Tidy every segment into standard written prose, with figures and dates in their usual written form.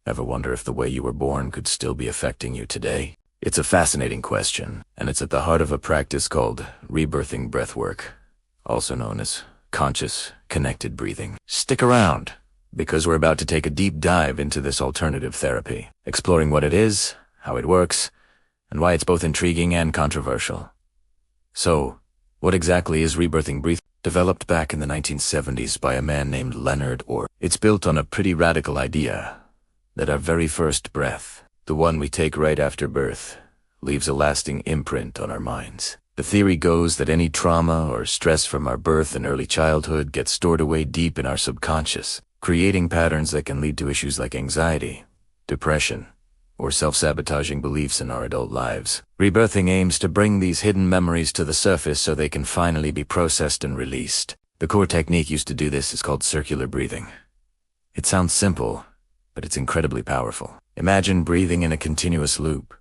Ever wonder if the way you were born could still be affecting you today? It's a fascinating question, and it's at the heart of a practice called Rebirthing Breathwork, also known as conscious, connected breathing. Stick around, because we're about to take a deep dive into this alternative therapy, exploring what it is, how it works, and why it's both intriguing and controversial. So, what exactly is Rebirthing Breath? Developed back in the 1970s by a man named Leonard Orr. It's built on a pretty radical idea that our very first breath, the one we take right after birth, leaves a lasting imprint on our minds. The theory goes that any trauma or stress from our birth and early childhood gets stored away deep in our subconscious, creating patterns that can lead to issues like anxiety, depression, or self-sabotaging beliefs in our adult lives. Rebirthing aims to bring these hidden memories to the surface so they can finally be processed and released. The core technique used to do this is called circular breathing. It sounds simple, but it's incredibly powerful. Imagine breathing in a continuous loop,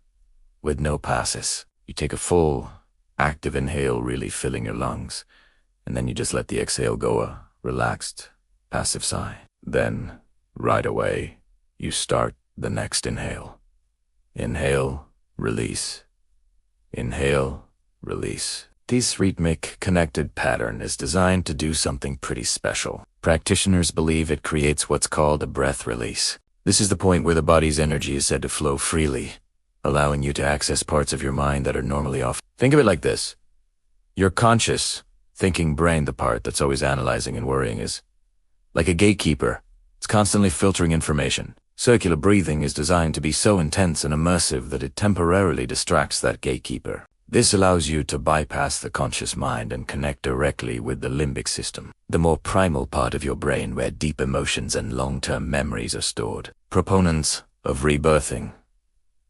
with no pauses. You take a full, active inhale, really filling your lungs, and then you just let the exhale go, a relaxed, passive sigh. Then, right away, you start the next inhale. Inhale, release. Inhale, release. This rhythmic, connected pattern is designed to do something pretty special. Practitioners believe it creates what's called a breath release. This is the point where the body's energy is said to flow freely, allowing you to access parts of your mind that are normally off. Think of it like this. Your conscious, thinking brain, the part that's always analyzing and worrying, is like a gatekeeper. It's constantly filtering information. Circular breathing is designed to be so intense and immersive that it temporarily distracts that gatekeeper. This allows you to bypass the conscious mind and connect directly with the limbic system, the more primal part of your brain where deep emotions and long-term memories are stored. Proponents of rebirthing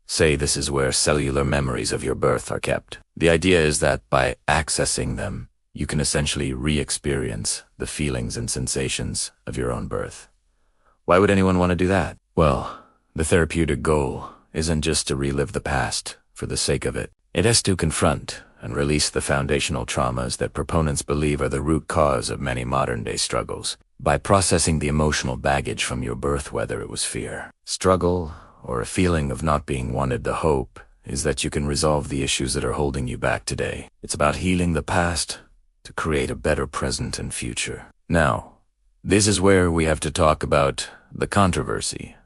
say this is where cellular memories of your birth are kept. The idea is that by accessing them, you can essentially re-experience the feelings and sensations of your own birth. Why would anyone want to do that? Well, the therapeutic goal isn't just to relive the past for the sake of it. It has to confront and release the foundational traumas that proponents believe are the root cause of many modern-day struggles. By processing the emotional baggage from your birth, whether it was fear, struggle, or a feeling of not being wanted, the hope is that you can resolve the issues that are holding you back today. It's about healing the past to create a better present and future. Now, this is where we have to talk about the controversy,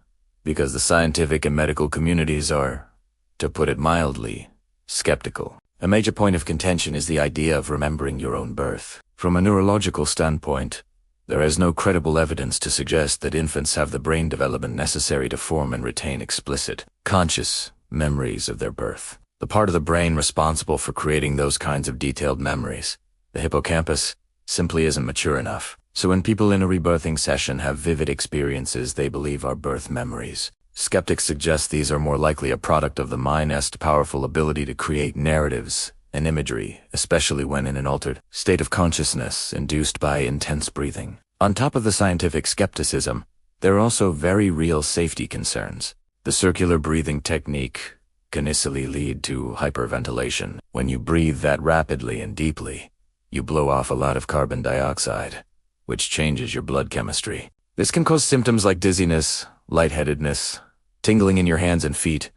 because the scientific and medical communities are, to put it mildly, skeptical. A major point of contention is the idea of remembering your own birth. From a neurological standpoint, there is no credible evidence to suggest that infants have the brain development necessary to form and retain explicit, conscious memories of their birth. The part of the brain responsible for creating those kinds of detailed memories, the hippocampus, simply isn't mature enough. So when people in a rebirthing session have vivid experiences they believe are birth memories, skeptics suggest these are more likely a product of the mind's powerful ability to create narratives and imagery, especially when in an altered state of consciousness induced by intense breathing. On top of the scientific skepticism, there are also very real safety concerns. The circular breathing technique can easily lead to hyperventilation. When you breathe that rapidly and deeply, you blow off a lot of carbon dioxide, which changes your blood chemistry. This can cause symptoms like dizziness, lightheadedness, tingling in your hands and feet,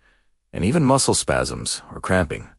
and even muscle spasms or cramping.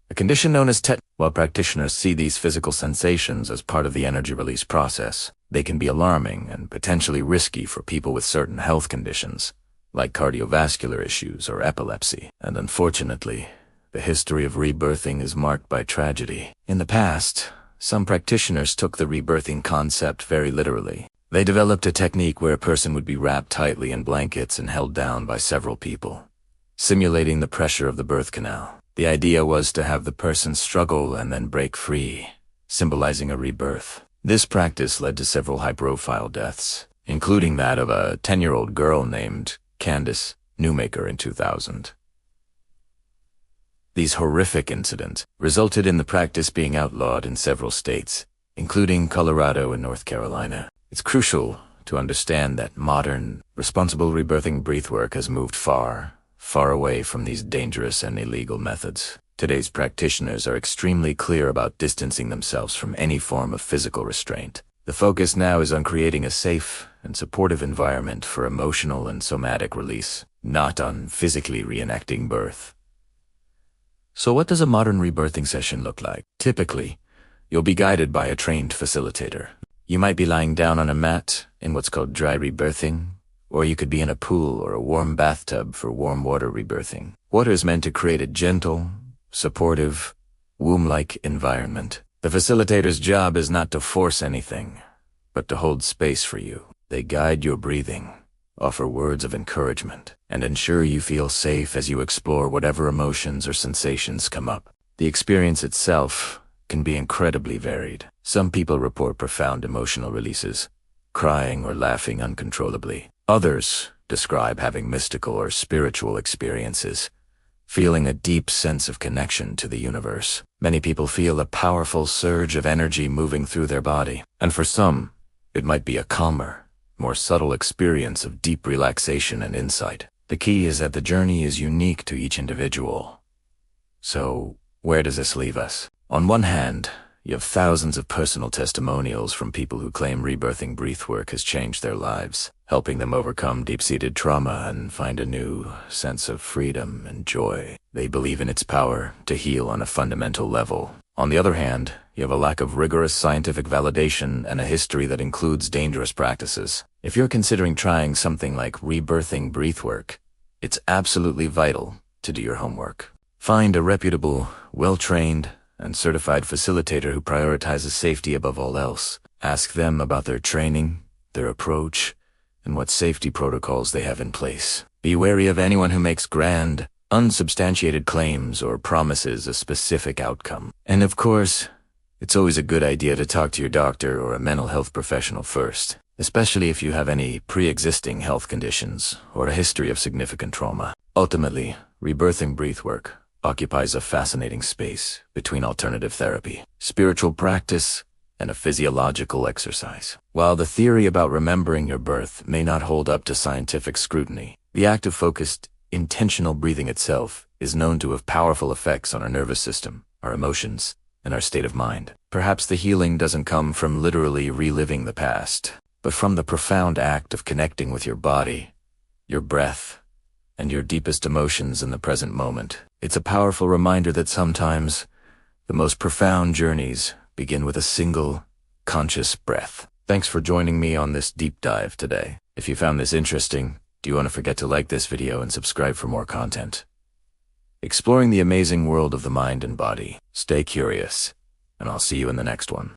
A condition known as While practitioners see these physical sensations as part of the energy release process, they can be alarming and potentially risky for people with certain health conditions, like cardiovascular issues or epilepsy. And unfortunately, the history of rebirthing is marked by tragedy. In the past, some practitioners took the rebirthing concept very literally. They developed a technique where a person would be wrapped tightly in blankets and held down by several people, simulating the pressure of the birth canal. The idea was to have the person struggle and then break free, symbolizing a rebirth. This practice led to several high-profile deaths, including that of a 10-year-old girl named Candace Newmaker in 2000. These horrific incidents resulted in the practice being outlawed in several states, including Colorado and North Carolina. It's crucial to understand that modern, responsible rebirthing breathwork has moved far away from these dangerous and illegal methods. Today's practitioners are extremely clear about distancing themselves from any form of physical restraint. The focus now is on creating a safe and supportive environment for emotional and somatic release, not on physically reenacting birth. So what does a modern rebirthing session look like? Typically, you'll be guided by a trained facilitator. You might be lying down on a mat in what's called dry rebirthing, or you could be in a pool or a warm bathtub for warm water rebirthing. Water is meant to create a gentle, supportive, womb-like environment. The facilitator's job is not to force anything, but to hold space for you. They guide your breathing, offer words of encouragement, and ensure you feel safe as you explore whatever emotions or sensations come up. The experience itself can be incredibly varied. Some people report profound emotional releases, crying or laughing uncontrollably. Others describe having mystical or spiritual experiences, feeling a deep sense of connection to the universe. Many people feel a powerful surge of energy moving through their body, and for some, it might be a calmer, more subtle experience of deep relaxation and insight. The key is that the journey is unique to each individual. So, where does this leave us? On one hand, you have thousands of personal testimonials from people who claim rebirthing breathwork has changed their lives, helping them overcome deep-seated trauma and find a new sense of freedom and joy. They believe in its power to heal on a fundamental level. On the other hand, you have a lack of rigorous scientific validation and a history that includes dangerous practices. If you're considering trying something like rebirthing breathwork, it's absolutely vital to do your homework. Find a reputable, well-trained, and certified facilitator who prioritizes safety above all else. Ask them about their training, their approach, and what safety protocols they have in place. Be wary of anyone who makes grand, unsubstantiated claims or promises a specific outcome. And of course, it's always a good idea to talk to your doctor or a mental health professional first, especially if you have any pre-existing health conditions or a history of significant trauma. Ultimately, rebirthing breathwork occupies a fascinating space between alternative therapy, spiritual practice, and a physiological exercise. While the theory about remembering your birth may not hold up to scientific scrutiny, the act of focused, intentional breathing itself is known to have powerful effects on our nervous system, our emotions, and our state of mind. Perhaps the healing doesn't come from literally reliving the past, but from the profound act of connecting with your body, your breath, and your deepest emotions in the present moment. It's a powerful reminder that sometimes the most profound journeys begin with a single, conscious breath. Thanks for joining me on this deep dive today. If you found this interesting, do you want to forget to like this video and subscribe for more content? Exploring the amazing world of the mind and body. Stay curious, and I'll see you in the next one.